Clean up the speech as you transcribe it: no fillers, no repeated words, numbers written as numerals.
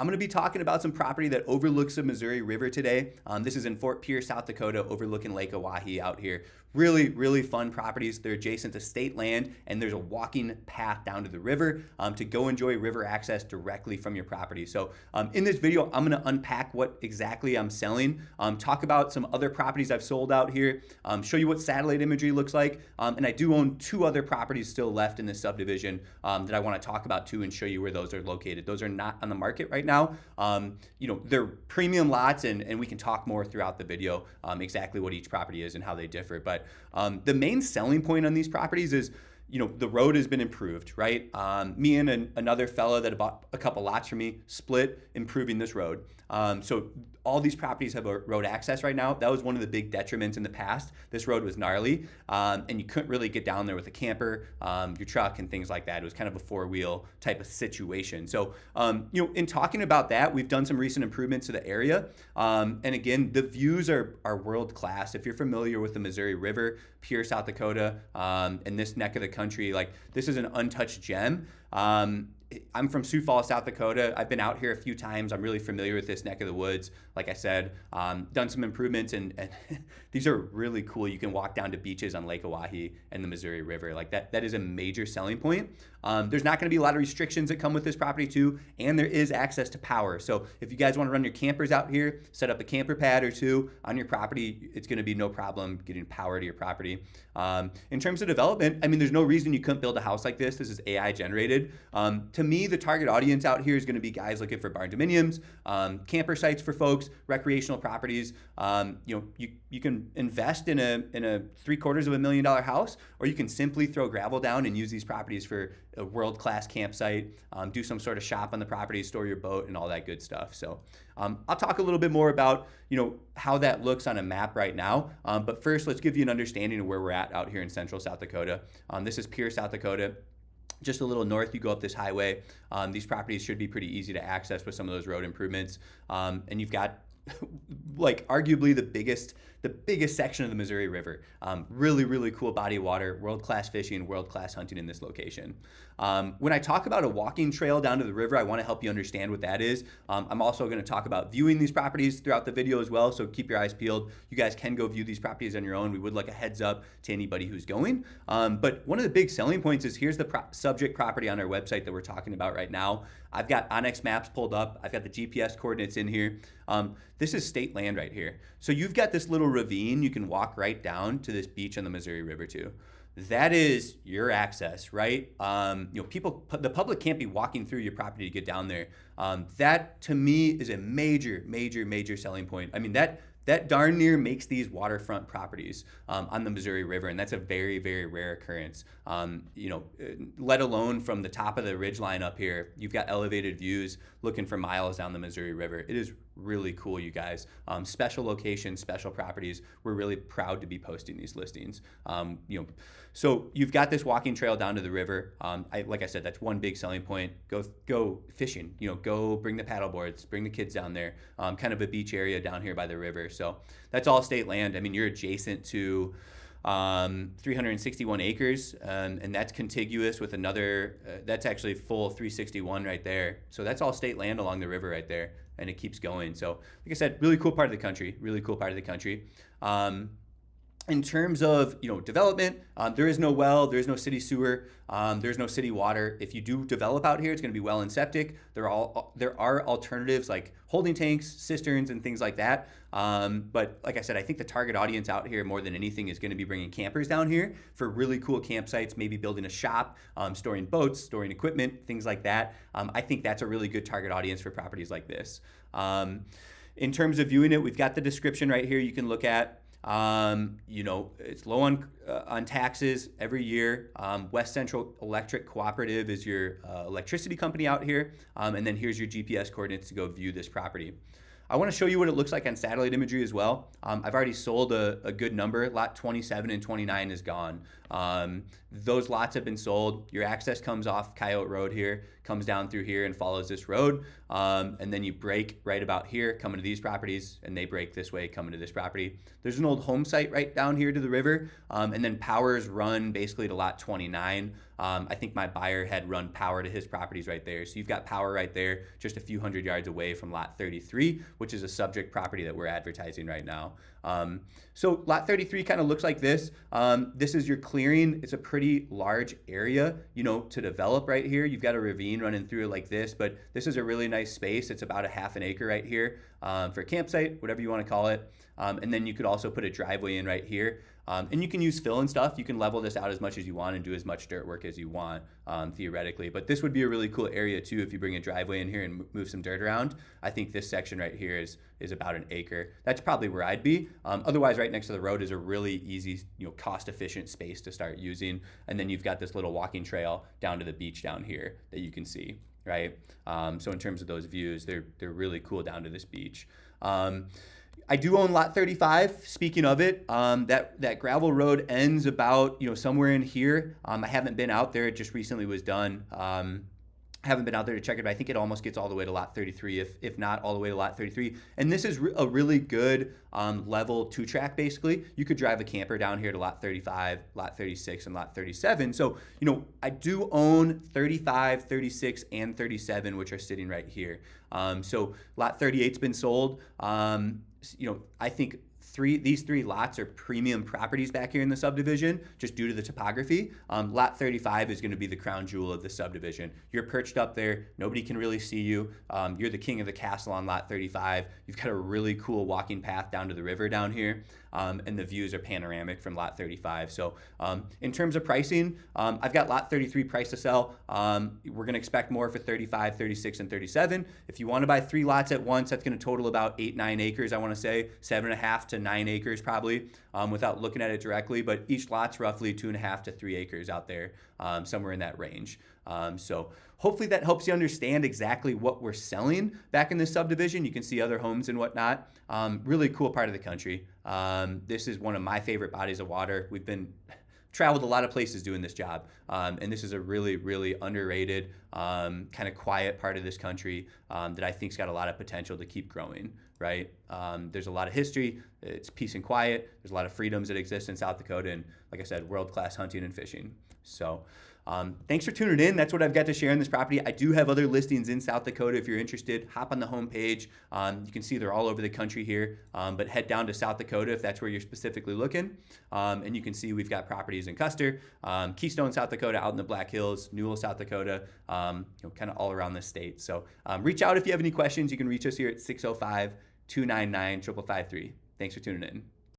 I'm going to be talking about some property that overlooks the Missouri River today. This is in Fort Pierre, South Dakota, overlooking Lake Oahe out here. Really, really fun properties. They're adjacent to state land, and there's a walking path down to the river to go enjoy river access directly from your property. So in this video, I'm going to unpack what exactly I'm selling, talk about some other properties I've sold out here, show you what satellite imagery looks like, and I do own 2 other properties still left in this subdivision that I want to talk about too and show you where those are located. Those are not on the market right now. They're premium lots, and we can talk more throughout the video exactly what each property is and how they differ. But the main selling point on these properties is, the road has been improved, right? Me and another fella that bought a couple lots from me split improving this road. So all these properties have a road access right now. That was one of the big detriments in the past. This road was gnarly, and you couldn't really get down there with a camper, your truck, and things like that. It was kind of a 4-wheel type of situation. So, in talking about that, we've done some recent improvements to the area. And again, the views are world class. If you're familiar with the Missouri River, Pierre, South Dakota, and this neck of the country, like this is an untouched gem. I'm from Sioux Falls, South Dakota. I've been out here a few times. I'm really familiar with this neck of the woods. Like I said, done some improvements, and these are really cool. You can walk down to beaches on Lake Oahe and the Missouri River. Like that is a major selling point. There's not going to be a lot of restrictions that come with this property too, and there is access to power. So if you guys want to run your campers out here, set up a camper pad or 2 on your property, it's going to be no problem getting power to your property. In terms of development, I mean, there's no reason you couldn't build a house like this. This is AI generated. To me, the target audience out here is going to be guys looking for barndominiums, camper sites for folks, recreational properties. You can invest in a $750,000 house, or you can simply throw gravel down and use these properties for a world-class campsite, do some sort of shop on the property, store your boat, and all that good stuff. So I'll talk a little bit more about how that looks on a map right now. But first, let's give you an understanding of where we're at out here in central South Dakota. This is Pierre, South Dakota. Just a little north, you go up this highway. These properties should be pretty easy to access with some of those road improvements. And you've got like arguably the biggest section of the Missouri River. Really, really cool body of water, world-class fishing, world-class hunting in this location. When I talk about a walking trail down to the river, I want to help you understand what that is. I'm also going to talk about viewing these properties throughout the video as well, so keep your eyes peeled. You guys can go view these properties on your own. We would like a heads up to anybody who's going. But one of the big selling points is here's the subject property on our website that we're talking about right now. I've got Onyx maps pulled up. I've got the GPS coordinates in here. This is state land right here. So you've got this little ravine you can walk right down to this beach on the Missouri River too. That is your access, right? The public can't be walking through your property to get down there. That to me is a major, major, major selling point. I mean, that darn near makes these waterfront properties on the Missouri River, and that's a very, very rare occurrence. Let alone from the top of the ridgeline up here, you've got elevated views looking for miles down the Missouri River. It is really cool, you guys. Special locations, special properties. We're really proud to be posting these listings. So you've got this walking trail down to the river. Like I said, that's one big selling point. Go fishing. Go bring the paddle boards, bring the kids down there. Kind of a beach area down here by the river. So that's all state land. I mean, you're adjacent to 361 acres, and that's contiguous with another, that's actually full 361 right there. So that's all state land along the river right there, and it keeps going. So like I said, really cool part of the country, In terms of development, there is no well, there is no city sewer, there's no city water. If you do develop out here, it's going to be well and septic. There are alternatives like holding tanks, cisterns, and things like that. But like I said, I think the target audience out here more than anything is going to be bringing campers down here for really cool campsites, maybe building a shop, storing boats, storing equipment, things like that. I think that's a really good target audience for properties like this. In terms of viewing it, we've got the description right here you can look at. It's low on taxes every year. West Central Electric Cooperative is your electricity company out here. And then here's your GPS coordinates to go view this property. I want to show you what it looks like on satellite imagery as well. I've already sold a good number. Lot 27 and 29 is gone. Those lots have been sold. Your access comes off Coyote Road here, comes down through here and follows this road. And then you break right about here, coming to these properties, and they break this way, coming to this property. There's an old home site right down here to the river. And then powers run basically to lot 29. I think my buyer had run power to his properties right there. So you've got power right there, just a few hundred yards away from lot 33, which is a subject property that we're advertising right now. So lot 33 kind of looks like this. This is your clearing. It's a pretty large area, to develop right here. You've got a ravine running through it like this, but this is a really nice space. It's about a half an acre right here for a campsite, whatever you want to call it. And then you could also put a driveway in right here. And you can use fill and stuff. You can level this out as much as you want and do as much dirt work as you want, theoretically. But this would be a really cool area too if you bring a driveway in here and move some dirt around. I think this section right here is about an acre. That's probably where I'd be. Otherwise, right next to the road is a really easy, cost-efficient space to start using. And then you've got this little walking trail down to the beach down here that you can see, right? So in terms of those views, they're really cool down to this beach. I do own lot 35. Speaking of it, that gravel road ends about somewhere in here. I haven't been out there; it just recently was done. I haven't been out there to check it, but I think it almost gets all the way to lot 33, if not all the way to lot 33. And this is a really good level 2-track, basically. You could drive a camper down here to lot 35, lot 36, and lot 37. So, I do own 35, 36, and 37, which are sitting right here. So lot 38's been sold. I think these three lots are premium properties back here in the subdivision just due to the topography. Lot 35 is going to be the crown jewel of the subdivision. You're perched up there. Nobody can really see you. You're the king of the castle on lot 35. You've got a really cool walking path down to the river down here. And the views are panoramic from lot 35. So in terms of pricing, I've got lot 33 price to sell. We're going to expect more for 35, 36, and 37. If you want to buy 3 lots at once, that's going to total about 8-9 acres, I want to say, 7.5 to 9 acres probably, without looking at it directly. But each lot's roughly 2.5 to 3 acres out there, somewhere in that range. So hopefully that helps you understand exactly what we're selling back in this subdivision. You can see other homes and whatnot. Really cool part of the country. This is one of my favorite bodies of water. We've traveled a lot of places doing this job. And this is a really, really underrated, kind of quiet part of this country that I think's got a lot of potential to keep growing, right? There's a lot of history. It's peace and quiet. There's a lot of freedoms that exist in South Dakota. And like I said, world-class hunting and fishing. So thanks for tuning in. That's what I've got to share on this property. I do have other listings in South Dakota. If you're interested, hop on the homepage. You can see they're all over the country here, but head down to South Dakota if that's where you're specifically looking. And you can see we've got properties in Custer, Keystone, South Dakota, out in the Black Hills, Newell, South Dakota, kind of all around the state. So reach out if you have any questions. You can reach us here at 605-299-5553. Thanks for tuning in.